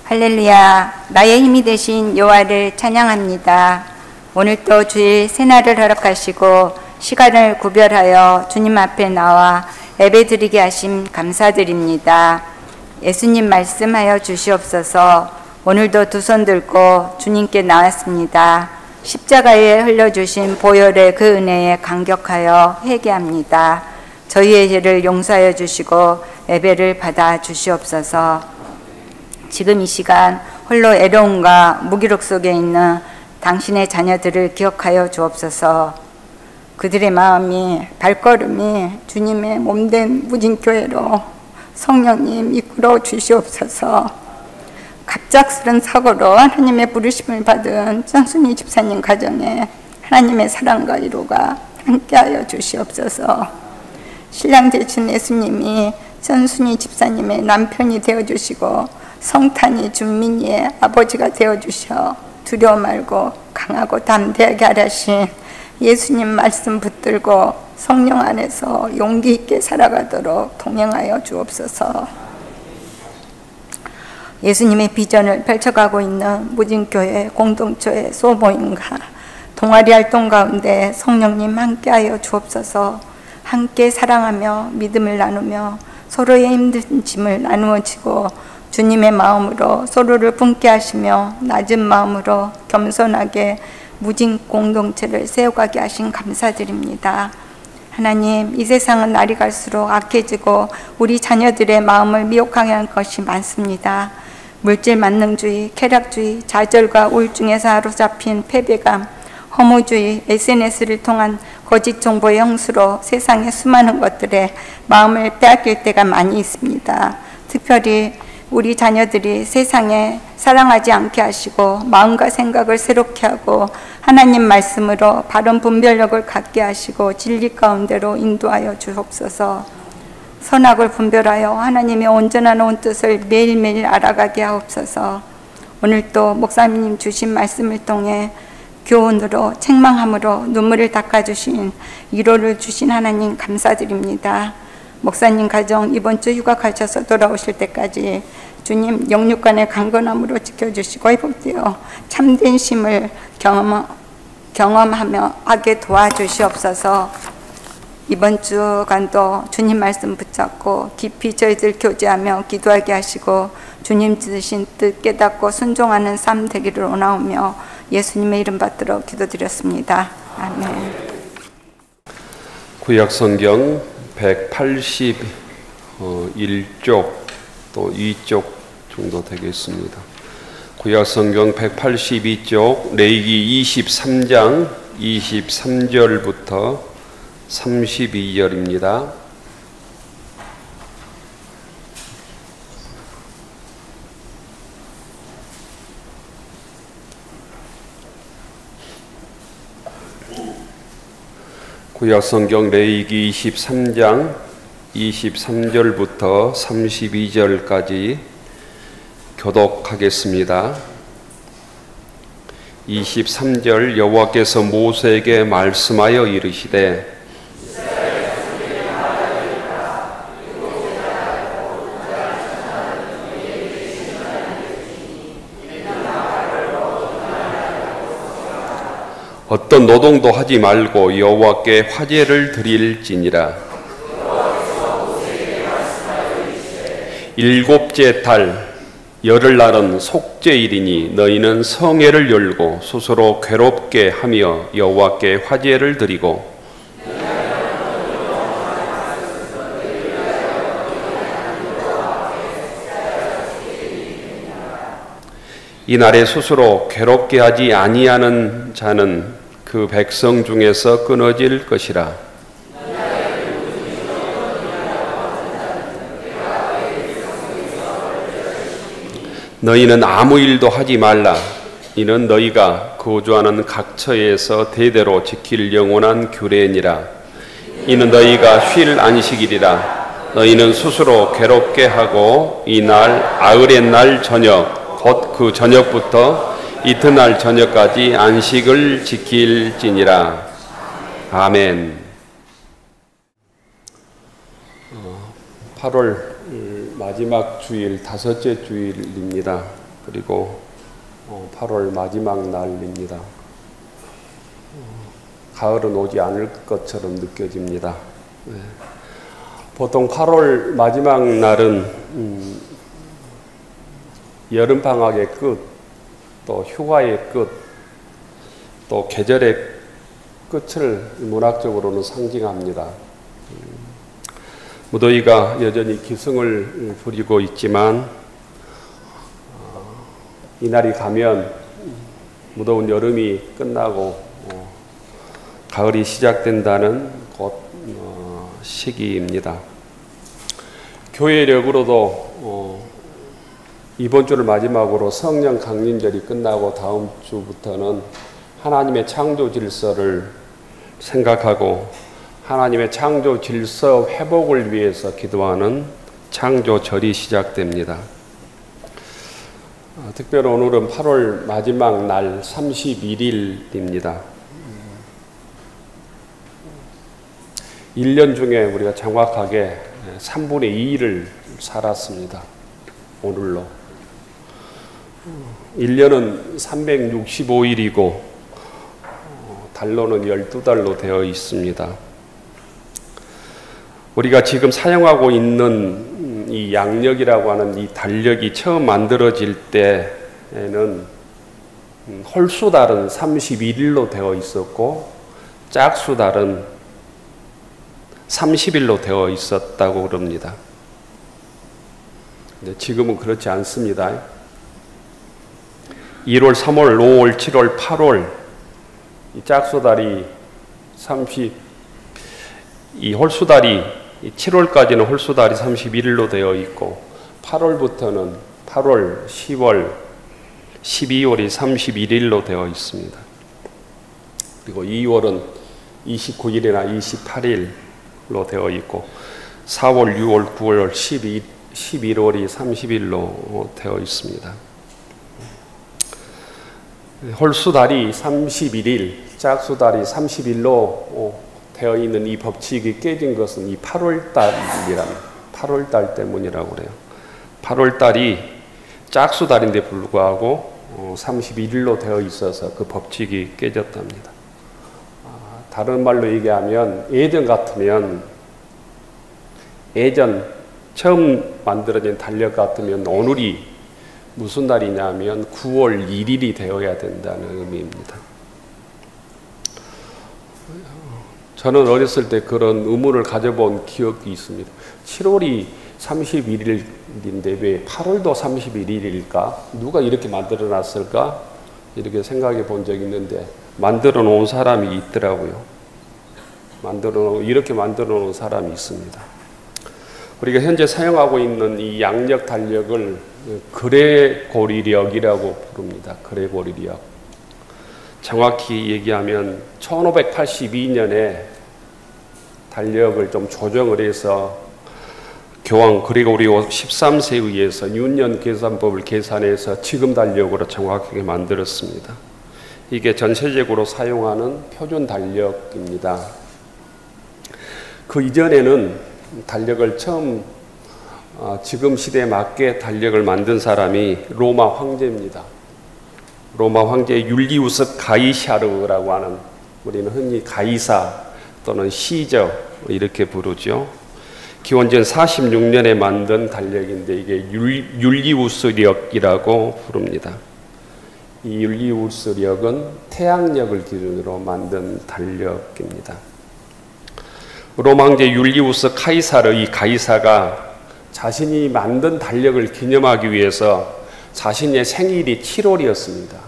할렐루야, 나의 힘이 되신 여호와를 찬양합니다. 오늘도 주일 새날을 허락하시고 시간을 구별하여 주님 앞에 나와 예배드리게 하심 감사드립니다. 예수님 말씀하여 주시옵소서. 오늘도 두 손 들고 주님께 나왔습니다. 십자가에 흘려주신 보혈의 그 은혜에 감격하여 회개합니다. 저희의 죄를 용서하여 주시고 예배를 받아 주시옵소서. 지금 이 시간 홀로 애로움과 무기력 속에 있는 당신의 자녀들을 기억하여 주옵소서. 그들의 마음이, 발걸음이 주님의 몸된 무진교회로 성령님 이끌어 주시옵소서. 갑작스런 사고로 하나님의 부르심을 받은 전순희 집사님 가정에 하나님의 사랑과 위로가 함께하여 주시옵소서. 신랑 되신 예수님이 전순희 집사님의 남편이 되어주시고 성탄이 준민이의 아버지가 되어주셔 두려워 말고 강하고 담대하게 하라신 예수님 말씀 붙들고 성령 안에서 용기 있게 살아가도록 동행하여 주옵소서. 예수님의 비전을 펼쳐가고 있는 무진교회 공동체의 소모임과 동아리 활동 가운데 성령님 함께하여 주옵소서. 함께 사랑하며 믿음을 나누며 서로의 힘든 짐을 나누어 지고 주님의 마음으로 서로를 품게 하시며 낮은 마음으로 겸손하게 무진 공동체를 세워가게 하신 감사드립니다. 하나님, 이 세상은 날이 갈수록 악해지고 우리 자녀들의 마음을 미혹하게 할 것이 많습니다. 물질 만능주의, 쾌락주의, 좌절과 우울증에 사로잡힌 패배감, 허무주의, SNS를 통한 거짓 정보의 형수로 세상의 수많은 것들에 마음을 빼앗길 때가 많이 있습니다. 특별히 우리 자녀들이 세상에 사랑하지 않게 하시고 마음과 생각을 새롭게 하고 하나님 말씀으로 바른 분별력을 갖게 하시고 진리 가운데로 인도하여 주옵소서. 선악을 분별하여 하나님의 온전한 온 뜻을 매일매일 알아가게 하옵소서. 오늘 또 목사님 주신 말씀을 통해 교훈으로 책망함으로 눈물을 닦아주신 위로를 주신 하나님 감사드립니다. 목사님 가정 이번 주 휴가 가셔서 돌아오실 때까지 주님 영육간의 강건함으로 지켜주시고 회복되어 참된 심을 경험하며 하게 도와주시옵소서. 이번 주간도 주님 말씀 붙잡고 깊이 저희들 교제하며 기도하게 하시고 주님 주신 뜻 깨닫고 순종하는 삶 되기를 원하오며 예수님의 이름 받들어 기도드렸습니다. 아멘. 구약성경 181쪽 또 2쪽 정도 되겠습니다. 구약성경 182쪽 레위기 23장 23절부터 32절입니다. 구약성경 레위기 23장 23절부터 32절까지 교독하겠습니다. 23절 여호와께서 모세에게 말씀하여 이르시되 어떤 노동도 하지 말고 여호와께 화제를 드릴지니라. 일곱째 달 열흘날은 속죄일이니 너희는 성회를 열고 스스로 괴롭게 하며 여호와께 화제를 드리고 이날에 스스로 괴롭게 하지 아니하는 자는 그 백성 중에서 끊어질 것이라. 너희는 아무 일도 하지 말라. 이는 너희가 거주하는 각처에서 대대로 지킬 영원한 규례니라. 이는 너희가 쉴 안식일이라. 너희는 스스로 괴롭게 하고 이날 아흘의 날 저녁 곧 그 저녁부터 이튿날 저녁까지 안식을 지킬지니라. 아멘. 8월 마지막 주일, 5째 주일입니다. 그리고 8월 마지막 날입니다. 가을은 오지 않을 것처럼 느껴집니다. 보통 8월 마지막 날은 여름방학의 끝, 또 휴가의 끝, 또 계절의 끝을 문학적으로는 상징합니다. 무더위가 여전히 기승을 부리고 있지만 이날이 가면 무더운 여름이 끝나고 가을이 시작된다는 곧 시기입니다. 교회력으로도 이번 주를 마지막으로 성령 강림절이 끝나고 다음 주부터는 하나님의 창조 질서를 생각하고 하나님의 창조 질서 회복을 위해서 기도하는 창조절이 시작됩니다. 특별히 오늘은 8월 마지막 날 31일입니다. 1년 중에 우리가 정확하게 3분의 2일을 살았습니다. 오늘로. 1년은 365일이고 달로는 12달로 되어 있습니다. 우리가 지금 사용하고 있는 이 양력이라고 하는 이 달력이 처음 만들어질 때에는 홀수달은 31일로 되어 있었고 짝수달은 30일로 되어 있었다고 그럽니다. 근데 지금은 그렇지 않습니다. 1월, 3월, 5월, 7월, 8월 이 짝수달이 이 홀수달이 7월까지는 홀수달이 31일로 되어 있고 8월부터는 8월, 10월, 12월이 31일로 되어 있습니다. 그리고 2월은 29일이나 28일로 되어 있고 4월, 6월, 9월, 11월이 30일로 되어 있습니다. 홀수달이 31일, 짝수달이 30일로 되어 있는 이 법칙이 깨진 것은 이 8월달 때문이라고 그래요. 8월달이 짝수달인데 불구하고 31일로 되어 있어서 그 법칙이 깨졌답니다. 다른 말로 얘기하면 예전 같으면 예전 처음 만들어진 달력 같으면 오늘이 무슨 날이냐면 9월 1일이 되어야 된다는 의미입니다. 저는 어렸을 때 그런 의문을 가져본 기억이 있습니다. 7월이 31일인데 왜 8월도 31일일까? 누가 이렇게 만들어 놨을까? 이렇게 생각해 본 적이 있는데 만들어 놓은 사람이 있더라고요. 이렇게 만들어 놓은 사람이 있습니다. 우리가 현재 사용하고 있는 이 양력 달력을 그레고리력이라고 부릅니다. 그레고리력. 정확히 얘기하면 1582년에 달력을 좀 조정을 해서 교황 그레고리오 13세에 의해서 윤년 계산법을 계산해서 지금 달력으로 정확하게 만들었습니다. 이게 전 세계적으로 사용하는 표준 달력입니다. 그 이전에는 달력을 처음 지금 시대에 맞게 달력을 만든 사람이 로마 황제입니다. 로마 황제 율리우스 가이샤르라고 하는, 우리는 흔히 가이사 또는 시저 이렇게 부르죠. 기원전 46년에 만든 달력인데 이게 율리우스력이라고 부릅니다. 이 율리우스력은 태양력을 기준으로 만든 달력입니다. 로마 황제 율리우스 카이사르, 이 가이사가 자신이 만든 달력을 기념하기 위해서 자신의 생일이 7월이었습니다.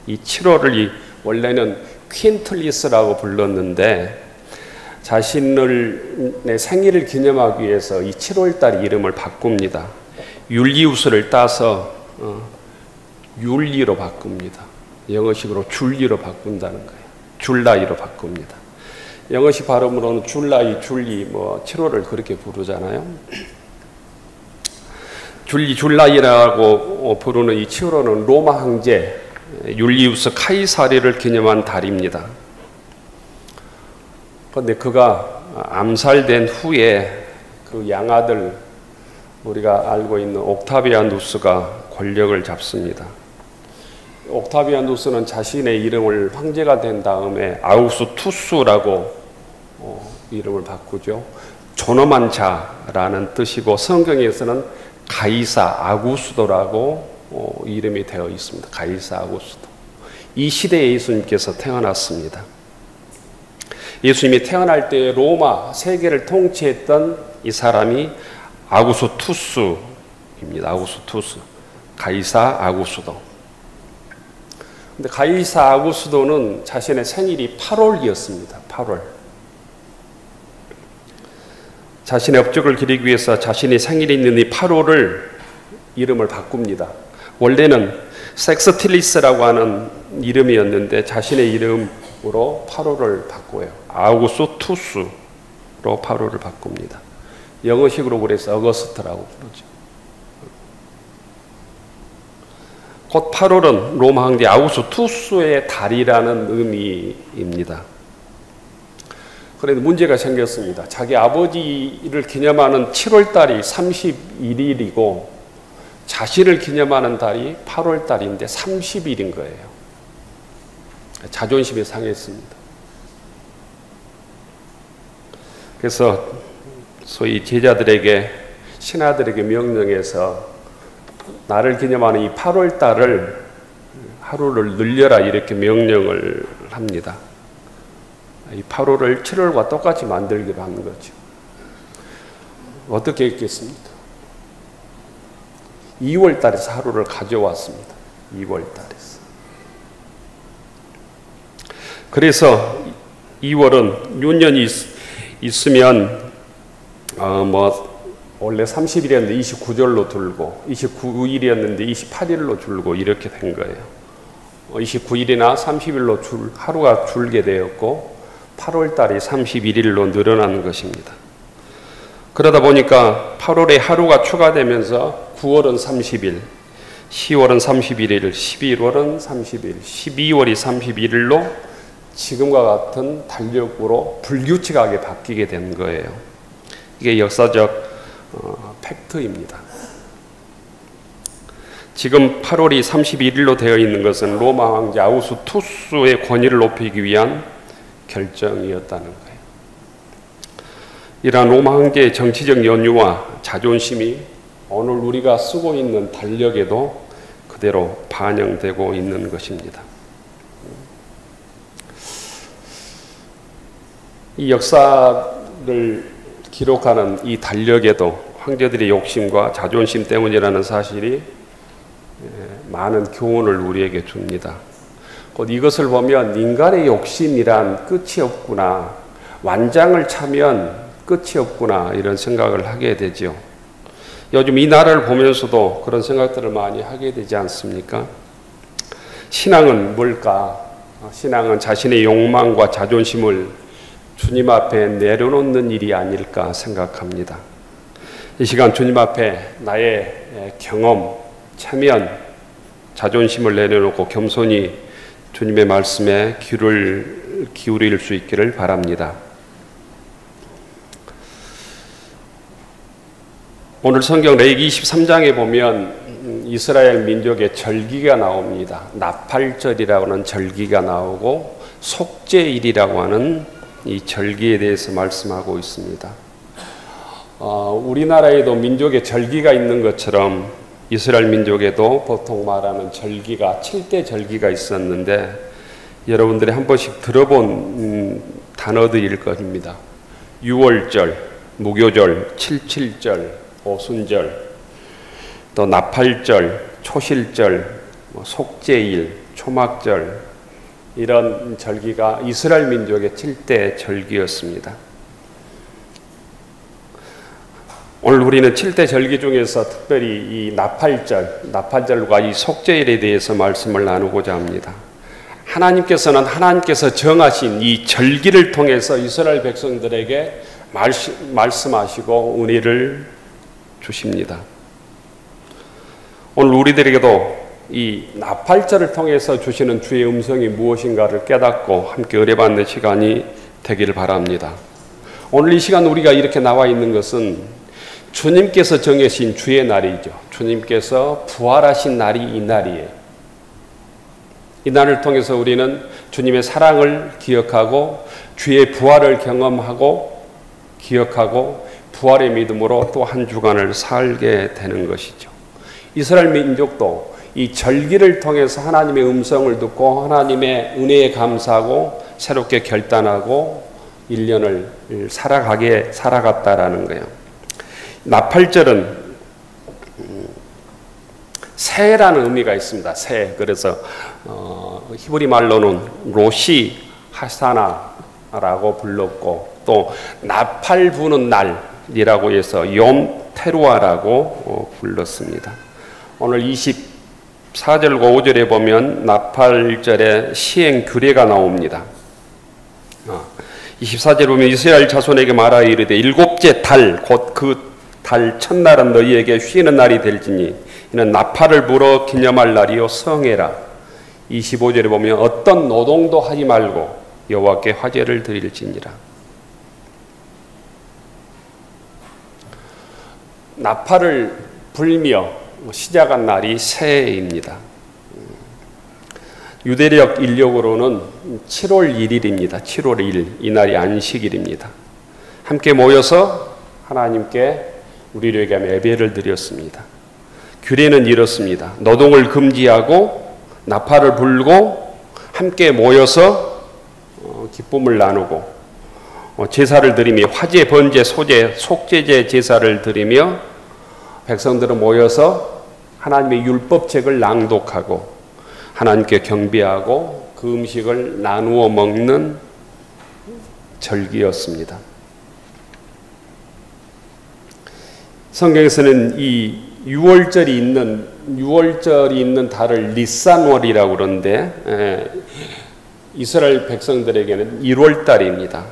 이 7월을 원래는 퀸틀리스라고 불렀는데 자신의 생일을 기념하기 위해서 이 7월달 이름을 바꿉니다. 율리우스를 따서 율리로 바꿉니다. 영어식으로 줄리로 바꾼다는 거예요. 줄라이로 바꿉니다. 영어식 발음으로는 줄라이, 줄리, 7월을 그렇게 부르잖아요. 줄라이라고 부르는 이 7월은 로마 황제 율리우스 카이사르를 기념한 달입니다. 그런데 그가 암살된 후에 그 양아들 우리가 알고 있는 옥타비아누스가 권력을 잡습니다. 옥타비아누스는 자신의 이름을 황제가 된 다음에 아우구스투스라고 이름을 바꾸죠. 존엄한 자라는 뜻이고 성경에서는 가이사 아구스도라고 이름이 되어 있습니다. 가이사 아구스도. 이 시대에 예수님께서 태어났습니다. 예수님이 태어날 때 로마 세계를 통치했던 이 사람이 아구스투스입니다. 아구스투스. 가이사 아구스도. 근데 가이사 아구스도는 자신의 생일이 8월이었습니다. 8월. 자신의 업적을 기리기 위해서 자신이 생일이 있는 이 8월을 이름을 바꿉니다. 원래는 섹스틸리스라고 하는 이름이었는데 자신의 이름으로 8월을 바꿔요. 아우구스투스로 8월을 바꿉니다. 영어식으로 그래서 어거스트라고 부르죠. 곧 8월은 로마 황제 아우구스투스의 달이라는 의미입니다. 그런데 문제가 생겼습니다. 자기 아버지를 기념하는 7월 달이 31일이고 자신을 기념하는 달이 8월 달인데 30일인 거예요. 자존심이 상했습니다. 그래서 소위 제자들에게, 신하들에게 명령해서 나를 기념하는 이 8월 달을 하루를 늘려라 이렇게 명령을 합니다. 이 8월을 7월과 똑같이 만들기로 하는 거죠. 어떻게 했겠습니까? 2월 달에서 하루를 가져왔습니다. 2월 달에서. 그래서 2월은 6년이 있으면 원래 30일이었는데 29절로 줄고 29일이었는데 28일로 줄고 이렇게 된 거예요. 29일이나 30일로 하루가 줄게 되었고 8월 달이 31일로 늘어나는 것입니다. 그러다 보니까 8월에 하루가 추가되면서 9월은 30일, 10월은 31일, 11월은 30일, 12월이 31일로 지금과 같은 달력으로 불규칙하게 바뀌게 된 거예요. 이게 역사적 팩트입니다. 지금 8월이 31일로 되어 있는 것은 로마 황제 아우구스투스의 권위를 높이기 위한 결정이었다는 거예요. 이러한 로마 황제의 정치적 연유와 자존심이 오늘 우리가 쓰고 있는 달력에도 그대로 반영되고 있는 것입니다. 이 역사를 기록하는 이 달력에도 황제들의 욕심과 자존심 때문이라는 사실이 많은 교훈을 우리에게 줍니다. 곧 이것을 보면 인간의 욕심이란 끝이 없구나, 완장을 차면 끝이 없구나 이런 생각을 하게 되죠. 요즘 이 나라를 보면서도 그런 생각들을 많이 하게 되지 않습니까? 신앙은 뭘까? 신앙은 자신의 욕망과 자존심을 주님 앞에 내려놓는 일이 아닐까 생각합니다. 이 시간 주님 앞에 나의 경험, 체면, 자존심을 내려놓고 겸손히 주님의 말씀에 귀를 기울일 수 있기를 바랍니다. 오늘 성경 레위기 23장에 보면 이스라엘 민족의 절기가 나옵니다. 나팔절이라고 하는 절기가 나오고 속죄일이라고 하는 이 절기에 대해서 말씀하고 있습니다. 우리나라에도 민족의 절기가 있는 것처럼 이스라엘 민족에도 보통 말하는 절기가 7대 절기가 있었는데 여러분들이 한 번씩 들어본 단어들일 것입니다. 유월절, 무교절, 칠칠절, 오순절, 또 나팔절, 초실절, 속죄일, 초막절 이런 절기가 이스라엘 민족의 7대 절기였습니다. 오늘 우리는 7대 절기 중에서 특별히 이 나팔절과 이 속죄일에 대해서 말씀을 나누고자 합니다. 하나님께서 정하신 이 절기를 통해서 이스라엘 백성들에게 말씀하시고 은혜를 주십니다. 오늘 우리들에게도 이 나팔절을 통해서 주시는 주의 음성이 무엇인가를 깨닫고 함께 의뢰받는 시간이 되기를 바랍니다. 오늘 이 시간 우리가 이렇게 나와 있는 것은 주님께서 정하신 주의 날이죠. 주님께서 부활하신 날이 이 날이에요. 이 날을 통해서 우리는 주님의 사랑을 기억하고 주의 부활을 경험하고 기억하고 부활의 믿음으로 또 한 주간을 살게 되는 것이죠. 이스라엘 민족도 이 절기를 통해서 하나님의 음성을 듣고 하나님의 은혜에 감사하고 새롭게 결단하고 1년을 살아갔다라는 거예요. 나팔절은 새해라는 의미가 있습니다. 새해. 그래서 히브리 말로는 로시 하사나라고 불렀고 또 나팔 부는 날이라고 해서 욤 테루아라고 불렀습니다. 오늘 24절과 5절에 보면 나팔절의 시행 규례가 나옵니다. 24절에 보면 이스라엘 자손에게 말하여 이르되 일곱째 달 곧 그 달 첫날은 너희에게 쉬는 날이 될지니 이는 나팔을 불어 기념할 날이요 성해라. 25절에 보면 어떤 노동도 하지 말고 여호와께 화제를 드릴지니라. 나팔을 불며 시작한 날이 새해입니다. 유대력 인력으로는 7월 1일입니다. 7월 1일, 이 날이 안식일입니다. 함께 모여서 하나님께 우리를 위해 예배를 드렸습니다. 규례는 이렇습니다. 노동을 금지하고 나팔을 불고 함께 모여서 기쁨을 나누고 제사를 드리며 화제, 번제, 소제, 속죄제 제사를 드리며 백성들은 모여서 하나님의 율법책을 낭독하고 하나님께 경배하고 그 음식을 나누어 먹는 절기였습니다. 성경에서는 이 6월절이 있는 달을 니산월이라고 그러는데 이스라엘 백성들에게는 1월달입니다.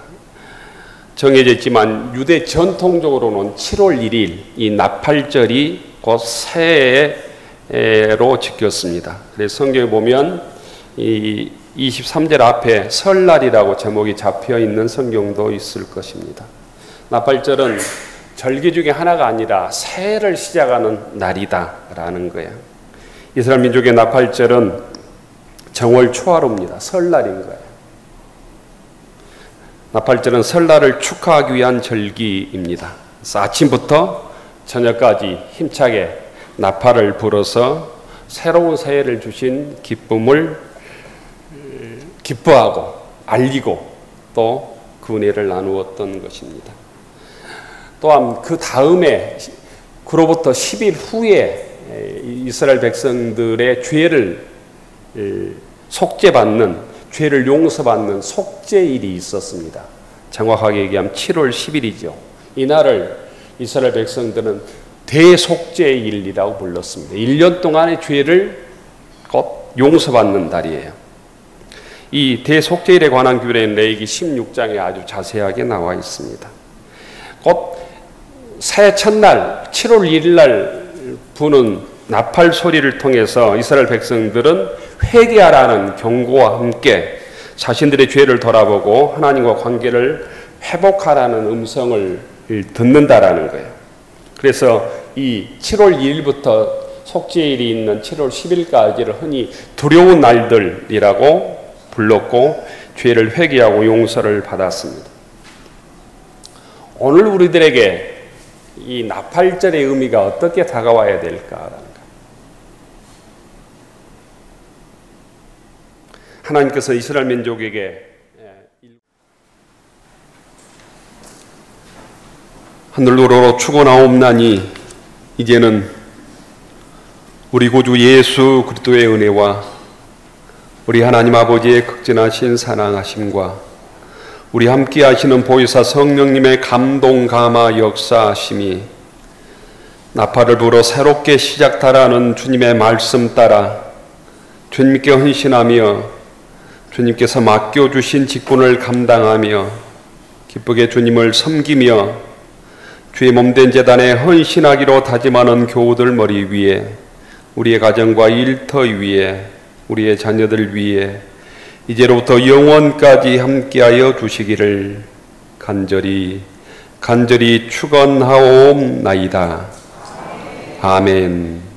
정해져 있지만 유대 전통적으로는 7월 1일 이 나팔절이 곧 새해로 지켰습니다. 그래서 성경에 보면 이 23절 앞에 설날이라고 제목이 잡혀 있는 성경도 있을 것입니다. 나팔절은 절기 중에 하나가 아니라 새해를 시작하는 날이다라는 거예요. 이스라엘 민족의 나팔절은 정월 초하루입니다. 설날인 거예요. 나팔절은 설날을 축하하기 위한 절기입니다. 그래서 아침부터 저녁까지 힘차게 나팔을 불어서 새로운 새해를 주신 기쁨을 기뻐하고 알리고 또 그 은혜를 나누었던 것입니다. 또한 그 다음에 그로부터 10일 후에 이스라엘 백성들의 죄를 속죄받는, 죄를 용서받는 속죄일이 있었습니다. 정확하게 얘기하면 7월 10일이죠. 이날을 이스라엘 백성들은 대속죄일이라고 불렀습니다. 1년 동안의 죄를 곧 용서받는 날이에요. 이 대속죄일에 관한 규례는 레위기 16장에 아주 자세하게 나와 있습니다. 곧 새해 첫날 7월 1일 날 부는 나팔 소리를 통해서 이스라엘 백성들은 회개하라는 경고와 함께 자신들의 죄를 돌아보고 하나님과 관계를 회복하라는 음성을 듣는다라는 거예요. 그래서 이 7월 2일부터 속죄일이 있는 7월 10일까지를 흔히 두려운 날들이라고 불렀고 죄를 회개하고 용서를 받았습니다. 오늘 우리들에게 이 나팔절의 의미가 어떻게 다가와야 될까? 하나님께서 이스라엘 민족에게 하늘로로 축원하옵나니 이제는 우리 구주 예수 그리스도의 은혜와 우리 하나님 아버지의 극진하신 사랑하심과 우리 함께 하시는 보혜사 성령님의 감동 감화 역사하심이 나팔을 불어 새롭게 시작하라는 주님의 말씀 따라 주님께 헌신하며 주님께서 맡겨주신 직분을 감당하며 기쁘게 주님을 섬기며 주의 몸된 제단에 헌신하기로 다짐하는 교우들 머리 위에 우리의 가정과 일터 위에 우리의 자녀들 위에 이제로부터 영원까지 함께하여 주시기를 간절히 간절히 축원하옵나이다. 아멘.